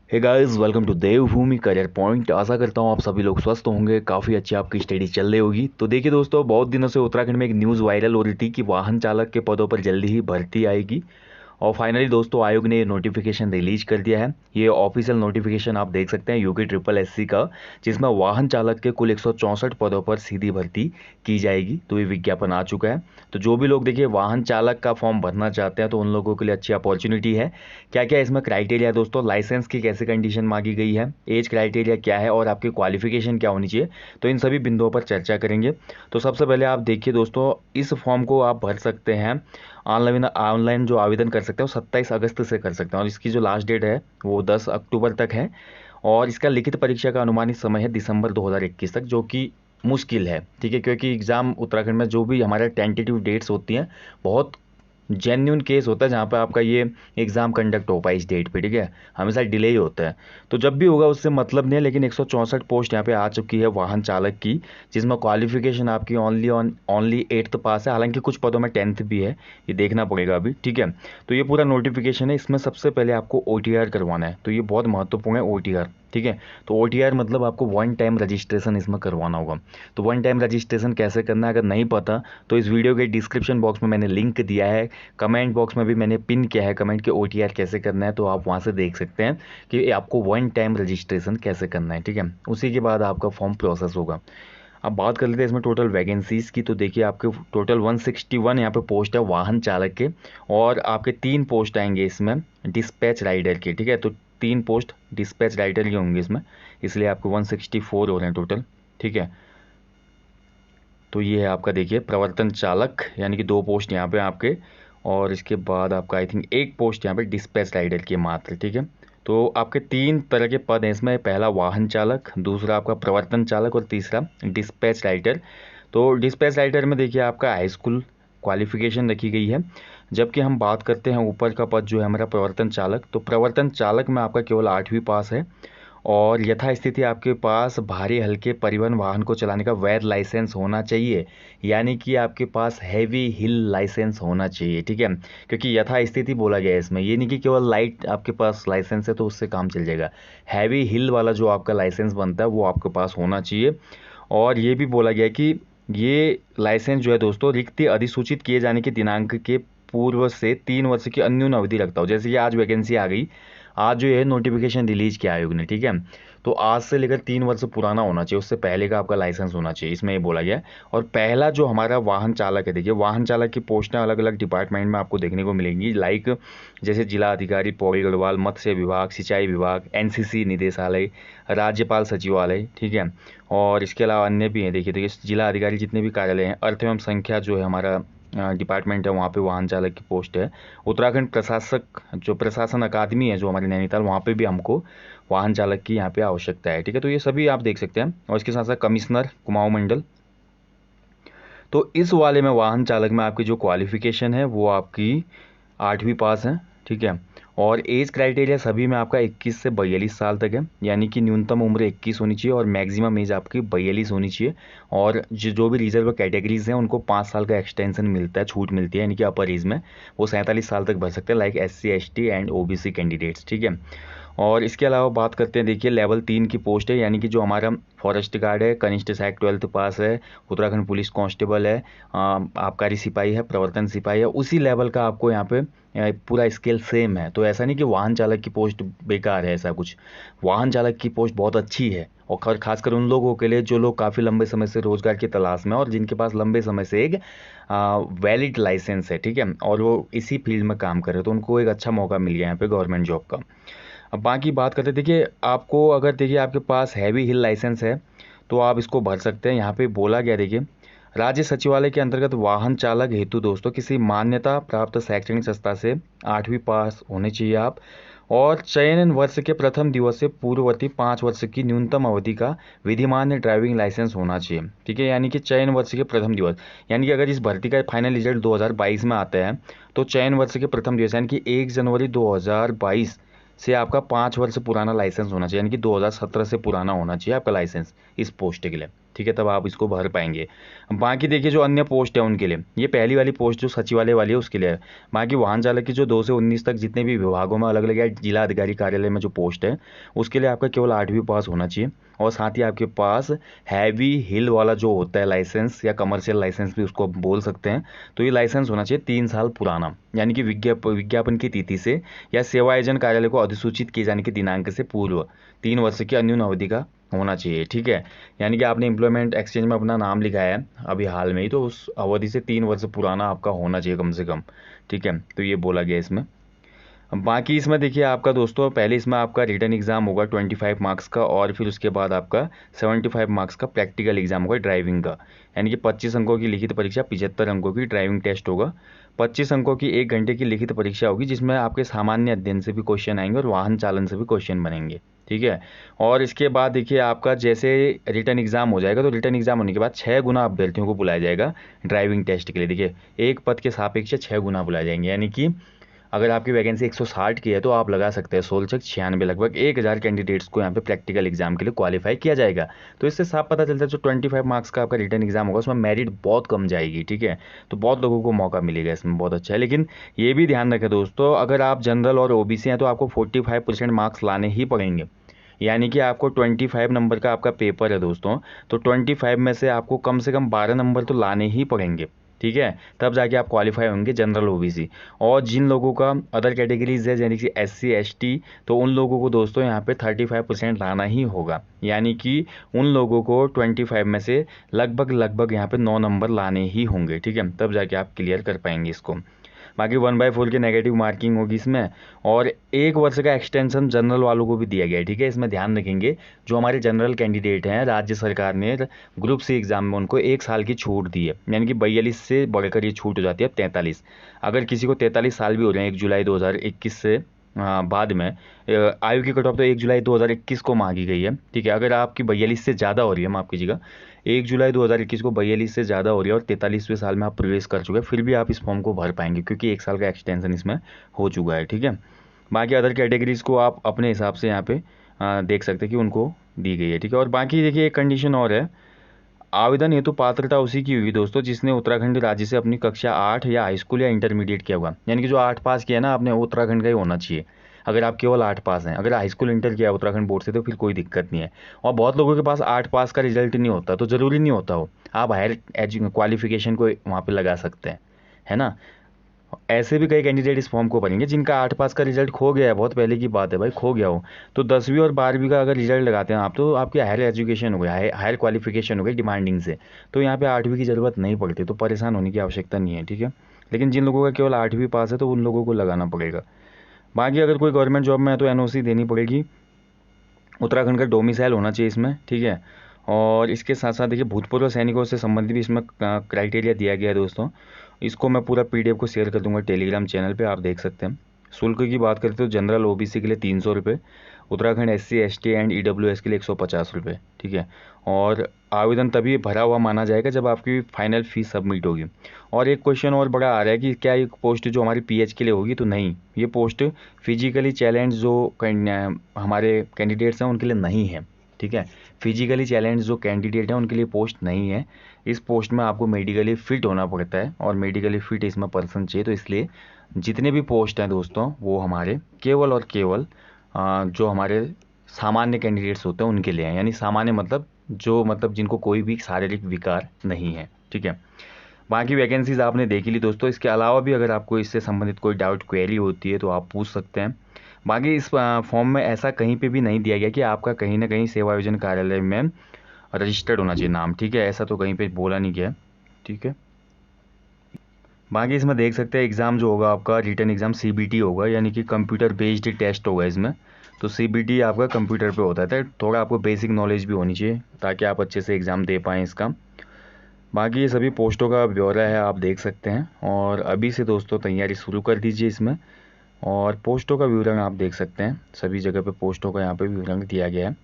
Hey guys, welcome to Devbhoomi Career Point. आशा करता हूँ आप सभी लोग स्वस्थ होंगे, काफ़ी अच्छी आपकी स्टडी चल रही होगी। तो देखिए दोस्तों, बहुत दिनों से उत्तराखंड में एक न्यूज़ वायरल हो रही थी कि वाहन चालक के पदों पर जल्दी ही भर्ती आएगी। और फाइनली दोस्तों, आयोग ने ये नोटिफिकेशन रिलीज कर दिया है। ये ऑफिशियल नोटिफिकेशन आप देख सकते हैं यूके ट्रिपल एससी का, जिसमें वाहन चालक के कुल 164 पदों पर सीधी भर्ती की जाएगी। तो ये विज्ञापन आ चुका है। तो जो भी लोग देखिए वाहन चालक का फॉर्म भरना चाहते हैं तो उन लोगों के लिए अच्छी अपॉर्चुनिटी है। क्या क्या इसमें क्राइटेरिया है दोस्तों, लाइसेंस की कैसे कंडीशन मांगी गई है, एज क्राइटेरिया क्या है और आपकी क्वालिफिकेशन क्या होनी चाहिए, तो इन सभी बिंदुओं पर चर्चा करेंगे। तो सबसे पहले आप देखिए दोस्तों, इस फॉर्म को आप भर सकते हैं ऑनलाइन जो आवेदन कर सकते हैं वो 27 अगस्त से कर सकते हैं, और इसकी जो लास्ट डेट है वो 10 अक्टूबर तक है। और इसका लिखित परीक्षा का अनुमानित समय है दिसंबर 2021 तक, जो कि मुश्किल है, ठीक है, क्योंकि एग्ज़ाम उत्तराखंड में जो भी हमारे टेंटेटिव डेट्स होती हैं, बहुत जेन्यून केस होता है जहाँ पे आपका ये एग्ज़ाम कंडक्ट हो पाए इस डेट पे, ठीक है। हमेशा डिले ही होता है। तो जब भी होगा उससे मतलब नहीं है, लेकिन 164 पोस्ट यहाँ पे आ चुकी है वाहन चालक की, जिसमें क्वालिफिकेशन आपकी ओनली 8th पास है। हालांकि कुछ पदों में 10th भी है, ये देखना पड़ेगा अभी, ठीक है। तो ये पूरा नोटिफिकेशन है। इसमें सबसे पहले आपको OTR करवाना है, तो ये बहुत महत्वपूर्ण है OTR, ठीक है। तो OTR मतलब आपको वन टाइम रजिस्ट्रेशन इसमें करवाना होगा। तो वन टाइम रजिस्ट्रेशन कैसे करना है अगर नहीं पता, तो इस वीडियो के डिस्क्रिप्शन बॉक्स में मैंने लिंक दिया है, कमेंट बॉक्स में भी मैंने पिन किया है कमेंट के OTR कैसे करना है, तो आप वहाँ से देख सकते हैं कि आपको वन टाइम रजिस्ट्रेशन कैसे करना है, ठीक है। उसी के बाद आपका फॉर्म प्रोसेस होगा। अब बात कर लेते हैं इसमें टोटल वैकेंसीज़ की। तो देखिए आपके टोटल 161 यहाँ पे पोस्ट है वाहन चालक के, और आपके 3 पोस्ट आएंगे इसमें डिस्पैच राइडर के, ठीक है। तो 3 पोस्ट डिस्पैच राइडर के होंगे इसमें, इसलिए आपके 164 हो रहे हैं टोटल, ठीक है। तो ये है आपका, देखिए, प्रवर्तन चालक, यानी कि 2 पोस्ट यहाँ पे आपके, और इसके बाद आपका आई थिंक 1 पोस्ट यहाँ पे डिस्पैच राइडर की मात्र, ठीक है। तो आपके 3 तरह के पद हैं इसमें, पहला वाहन चालक, दूसरा आपका प्रवर्तन चालक और तीसरा डिस्पैच राइटर। तो डिस्पैच राइटर में देखिए आपका हाई स्कूल क्वालिफिकेशन रखी गई है। जबकि हम बात करते हैं ऊपर का पद जो है हमारा प्रवर्तन चालक, तो प्रवर्तन चालक में आपका केवल 8वीं पास है, और यथास्थिति आपके पास भारी हल्के परिवहन वाहन को चलाने का वैध लाइसेंस होना चाहिए, यानी कि आपके पास हैवी हिल लाइसेंस होना चाहिए, ठीक है। क्योंकि यथास्थिति बोला गया है इसमें, ये नहीं कि केवल लाइट आपके पास लाइसेंस है तो उससे काम चल जाएगा। हैवी हिल वाला जो आपका लाइसेंस बनता है वो आपके पास होना चाहिए। और ये भी बोला गया है कि ये लाइसेंस जो है दोस्तों, रिक्ति अधिसूचित किए जाने के दिनांक के पूर्व से 3 वर्ष की अन्यून अवधि रखता हो। जैसे कि आज वैकेंसी आ गई, आज जो है नोटिफिकेशन रिलीज किया आयोग ने, ठीक है। तो आज से लेकर 3 वर्ष पुराना होना चाहिए, उससे पहले का आपका लाइसेंस होना चाहिए, इसमें ये बोला गया है। और पहला जो हमारा वाहन चालक है, देखिए वाहन चालक की पोस्टें अलग अलग डिपार्टमेंट में आपको देखने को मिलेंगी, लाइक जैसे जिला अधिकारी पौड़ी गढ़वाल, मत्स्य विभाग, सिंचाई विभाग, NCC निदेशालय, राज्यपाल सचिवालय, ठीक है। और इसके अलावा अन्य भी हैं, देखिए जिला अधिकारी जितने भी कार्यालय हैं, अर्थ एवं संख्या जो है हमारा डिपार्टमेंट है, वहाँ पे वाहन चालक की पोस्ट है। उत्तराखंड प्रशासक जो प्रशासन अकादमी है जो हमारे नैनीताल, वहाँ पे भी हमको वाहन चालक की यहाँ पे आवश्यकता है, ठीक है। तो ये सभी आप देख सकते हैं। और इसके साथ साथ कमिश्नर कुमाऊं मंडल। तो इस वाले में वाहन चालक में आपकी जो क्वालिफिकेशन है वो आपकी 8वीं पास है, ठीक है। और एज क्राइटेरिया सभी में आपका 21 से 42 साल तक है, यानी कि न्यूनतम उम्र 21 होनी चाहिए और मैक्सिमम एज आपकी 42 होनी चाहिए। और जो भी रिजर्व कैटेगरीज हैं उनको 5 साल का एक्सटेंशन मिलता है, छूट मिलती है, यानी कि अपर एज में वो 47 साल तक भर सकते हैं, like SC ST and OBC candidates, ठीक है। और इसके अलावा बात करते हैं, देखिए लेवल 3 की पोस्ट है, यानी कि जो हमारा फॉरेस्ट गार्ड है, कनिष्ठ सहायक 12th पास है, उत्तराखंड पुलिस कांस्टेबल है, आबकारी सिपाही है, प्रवर्तन सिपाही है, उसी लेवल का आपको यहाँ पे पूरा स्केल सेम है। तो ऐसा नहीं कि वाहन चालक की पोस्ट बेकार है, ऐसा कुछ। वाहन चालक की पोस्ट बहुत अच्छी है, और खासकर उन लोगों के लिए जो लोग काफ़ी लंबे समय से रोजगार की तलाश में और जिनके पास लंबे समय से एक वैलिड लाइसेंस है, ठीक है, और वो इसी फील्ड में काम कर रहे हैं, तो उनको एक अच्छा मौका मिल गया यहाँ पे गवर्नमेंट जॉब का। अब बाकी बात करते हैं, देखिए आपको अगर देखिए आपके पास हैवी हिल लाइसेंस है तो आप इसको भर सकते हैं। यहाँ पे बोला गया, देखिए राज्य सचिवालय के अंतर्गत वाहन चालक हेतु दोस्तों किसी मान्यता प्राप्त शैक्षणिक संस्था से 8वीं पास होने चाहिए आप, और चयन वर्ष के प्रथम दिवस से पूर्ववर्ती 5 वर्ष की न्यूनतम अवधि का विधिमान्य ड्राइविंग लाइसेंस होना चाहिए, ठीक है। यानी कि चयन वर्ष के प्रथम दिवस, यानी कि अगर इस भर्ती का फाइनल रिजल्ट 2022 में आता है तो चयन वर्ष के प्रथम दिवस यानी कि 1 जनवरी 2022 से आपका 5 वर्ष पुराना लाइसेंस होना चाहिए, यानी कि 2017 से पुराना होना चाहिए आपका लाइसेंस इस पोस्ट के लिए। ठीक है, तब आप इसको भर पाएंगे। बाकी देखिए जो अन्य पोस्ट है उनके लिए, ये पहली वाली पोस्ट जो सचिवालय वाली है उसके लिए है। बाकी वाहन चालक की जो 2 से 19 तक जितने भी विभागों में अलग अलग या जिला अधिकारी कार्यालय में जो पोस्ट है उसके लिए आपका केवल 8वीं पास होना चाहिए, और साथ ही आपके पास हैवी हिल वाला जो होता है लाइसेंस या कमर्शियल लाइसेंस भी उसको बोल सकते हैं, तो ये लाइसेंस होना चाहिए 3 साल पुराना, यानी कि विज्ञापन की तिथि से या सेवा आयोजन कार्यालय को अधिसूचित किए जाने के दिनांक से पूर्व 3 वर्ष की अन्यून अवधि का होना चाहिए। ठीक है, यानी कि आपने एम्प्लॉयमेंट एक्सचेंज में अपना नाम लिखाया है अभी हाल में ही, तो उस अवधि से 3 वर्ष पुराना आपका होना चाहिए कम से कम। ठीक है, तो ये बोला गया इसमें। बाकी इसमें देखिए आपका दोस्तों, पहले इसमें आपका रिटन एग्ज़ाम होगा 25 मार्क्स का, और फिर उसके बाद आपका 75 मार्क्स का प्रैक्टिकल एग्जाम होगा ड्राइविंग का, यानी कि 25 अंकों की लिखित परीक्षा, 75 अंकों की ड्राइविंग टेस्ट होगा। 25 अंकों की 1 घंटे की लिखित परीक्षा होगी, जिसमें आपके सामान्य अध्ययन से भी क्वेश्चन आएंगे और वाहन चालन से भी क्वेश्चन बनेंगे। ठीक है, और इसके बाद देखिए आपका जैसे रिटन एग्ज़ाम हो जाएगा, तो रिटन एग्ज़ाम होने के बाद 6 गुना अभ्यर्थियों को बुलाया जाएगा ड्राइविंग टेस्ट के लिए। देखिए एक पद के सापेक्ष 6 गुना बुलाए जाएंगे, यानी कि अगर आपकी वैकेंसी 160 की है तो आप लगा सकते हैं 16 96, लगभग 1000 कैंडिडेट्स को यहाँ पे प्रैक्टिकल एग्जाम के लिए क्वालिफाई किया जाएगा। तो इससे साफ पता चलता है जो 25 मार्क्स का आपका रिटन एग्जाम होगा उसमें मेरिट बहुत कम जाएगी। ठीक है, तो बहुत लोगों को मौका मिलेगा इसमें, बहुत अच्छा है। लेकिन ये भी ध्यान रखें दोस्तों, अगर आप जनरल और ओबीसी हैं तो आपको 45% मार्क्स लाने ही पड़ेंगे, यानी कि आपको 25 नंबर का आपका पेपर है दोस्तों, तो 25 में से आपको कम से कम 12 नंबर तो लाने ही पड़ेंगे। ठीक है, तब जाके आप क्वालिफाई होंगे जनरल ओबीसी। और जिन लोगों का अदर कैटेगरीज है यानी कि एससी एसटी, तो उन लोगों को दोस्तों यहाँ पे 35% लाना ही होगा, यानी कि उन लोगों को 25 में से लगभग यहाँ पे 9 नंबर लाने ही होंगे। ठीक है, तब जाके आप क्लियर कर पाएंगे इसको। बाकी 1/4 की नेगेटिव मार्किंग होगी इसमें, और 1 वर्ष का एक्सटेंशन जनरल वालों को भी दिया गया है। ठीक है, इसमें ध्यान रखेंगे जो हमारे जनरल कैंडिडेट हैं, राज्य सरकार ने ग्रुप सी एग्जाम में उनको 1 साल की छूट दी है, यानी कि 42 से बढ़कर ये छूट हो जाती है 43। अगर किसी को 43 साल भी हो रहे हैं 1 जुलाई 2021 से बाद में, आयु की कट ऑफ तो 1 जुलाई 2021 को मांगी गई है। ठीक है, अगर आपकी 42 से ज़्यादा हो रही है, माफ़ कीजिएगा, 1 जुलाई 2021 को 42 से ज़्यादा हो रही है और 43वें साल में आप प्रवेश कर चुके हैं, फिर भी आप इस फॉर्म को भर पाएंगे क्योंकि 1 साल का एक्सटेंशन इसमें हो चुका है। ठीक है, बाकी अदर कैटेगरीज़ को आप अपने हिसाब से यहाँ पे देख सकते हैं कि उनको दी गई है। ठीक है, और बाकी देखिए एक कंडीशन और है, आवेदन हेतु पात्रता उसी की हुई दोस्तों जिसने उत्तराखंड राज्य से अपनी कक्षा 8 या हाई स्कूल या इंटरमीडिएट किया हुआ, यानी कि जो 8 पास किया है ना आपने, उत्तराखंड का ही होना चाहिए। अगर आप केवल 8 पास हैं, अगर हाई स्कूल इंटर किया है उत्तराखंड बोर्ड से तो फिर कोई दिक्कत नहीं है। और बहुत लोगों के पास 8 पास का रिजल्ट नहीं होता, तो ज़रूरी नहीं होता हो, आप हायर क्वालिफिकेशन को वहाँ पर लगा सकते हैं, है ना। ऐसे भी कई कैंडिडेट इस फॉर्म को भरेंगे जिनका 8 पास का रिजल्ट खो गया है, बहुत पहले की बात है भाई, खो गया हो, तो 10वीं और 12वीं का अगर रिजल्ट लगाते हैं आप, तो आपकी हायर एजुकेशन हो गई, हायर क्वालिफिकेशन हो गई डिमांडिंग से, तो यहाँ पे 8वीं की ज़रूरत नहीं पड़ती, तो परेशान होने की आवश्यकता नहीं है। ठीक है, लेकिन जिन लोगों का केवल 8वीं पास है तो उन लोगों को लगाना पड़ेगा। बाकी अगर कोई गवर्नमेंट जॉब में है तो एनओसी देनी पड़ेगी, उत्तराखंड का डोमिसाइल होना चाहिए इसमें। ठीक है, और इसके साथ साथ देखिए भूतपूर्व सैनिकों से संबंधित भी इसमें क्राइटेरिया दिया गया है दोस्तों, इसको मैं पूरा पीडीएफ को शेयर कर दूंगा टेलीग्राम चैनल पे, आप देख सकते हैं। शुल्क की बात करते तो जनरल ओबीसी के लिए 300 रुपये, Uttarakhand SC ST and EWS के लिए 150 रुपये। ठीक है, और आवेदन तभी भरा हुआ माना जाएगा जब आपकी फाइनल फीस सबमिट होगी। और एक क्वेश्चन और बड़ा आ रहा है कि क्या ये पोस्ट जो हमारी पीएच के लिए होगी, तो नहीं, ये पोस्ट फिजिकली चैलेंज जो हमारे कैंडिडेट्स हैं उनके लिए नहीं है। ठीक है, फिजिकली चैलेंज जो कैंडिडेट हैं उनके लिए पोस्ट नहीं है। इस पोस्ट में आपको मेडिकली फिट होना पड़ता है, और मेडिकली फिट इसमें पर्सन चाहिए, तो इसलिए जितने भी पोस्ट हैं दोस्तों वो हमारे केवल और केवल जो हमारे सामान्य कैंडिडेट्स होते हैं उनके लिए हैं, यानी सामान्य मतलब जिनको कोई भी शारीरिक विकार नहीं है। ठीक है, बाकी वैकेंसीज आपने देख ली दोस्तों, इसके अलावा भी अगर आपको इससे संबंधित कोई डाउट क्वेरी होती है तो आप पूछ सकते हैं। बाकी इस फॉर्म में ऐसा कहीं पे भी नहीं दिया गया कि आपका कहीं ना कहीं सेवा आयोजन कार्यालय में रजिस्टर्ड होना चाहिए नाम। ठीक है, ऐसा तो कहीं पे बोला नहीं गया। ठीक है, बाकी इसमें देख सकते हैं एग्ज़ाम जो होगा आपका रिटन एग्ज़ाम सीबीटी होगा, यानी कि कंप्यूटर बेस्ड टेस्ट होगा इसमें। तो सीबीटी आपका कंप्यूटर पे होता है, थोड़ा आपको बेसिक नॉलेज भी होनी चाहिए ताकि आप अच्छे से एग्ज़ाम दे पाएँ इसका। बाकी ये सभी पोस्टों का ब्यौरा है, आप देख सकते हैं, और अभी से दोस्तों तैयारी शुरू कर दीजिए इसमें। और पोस्टों का विवरण आप देख सकते हैं, सभी जगह पे पोस्टों का यहाँ पे विवरण दिया गया है,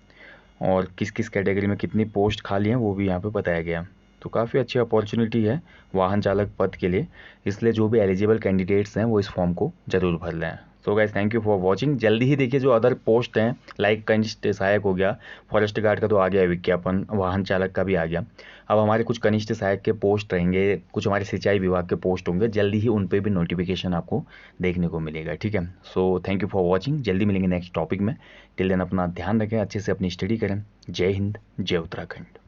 और किस किस कैटेगरी में कितनी पोस्ट खाली हैं वो भी यहाँ पे बताया गया है। तो काफ़ी अच्छी अपॉर्चुनिटी है वाहन चालक पद के लिए, इसलिए जो भी एलिजिबल कैंडिडेट्स हैं वो इस फॉर्म को ज़रूर भर लें। So guys thank you for watching. जल्दी ही देखिए जो अदर पोस्ट हैं, लाइक कनिष्ठ सहायक हो गया, फॉरेस्ट गार्ड का तो आ गया विज्ञापन, वाहन चालक का भी आ गया। अब हमारे कुछ कनिष्ठ सहायक के पोस्ट रहेंगे, कुछ हमारे सिंचाई विभाग के पोस्ट होंगे, जल्दी ही उन पर भी नोटिफिकेशन आपको देखने को मिलेगा, ठीक है। So thank you for watching, जल्दी मिलेंगे नेक्स्ट टॉपिक में। टिल देन अपना ध्यान रखें, अच्छे से अपनी स्टडी करें। जय हिंद, जय उत्तराखंड।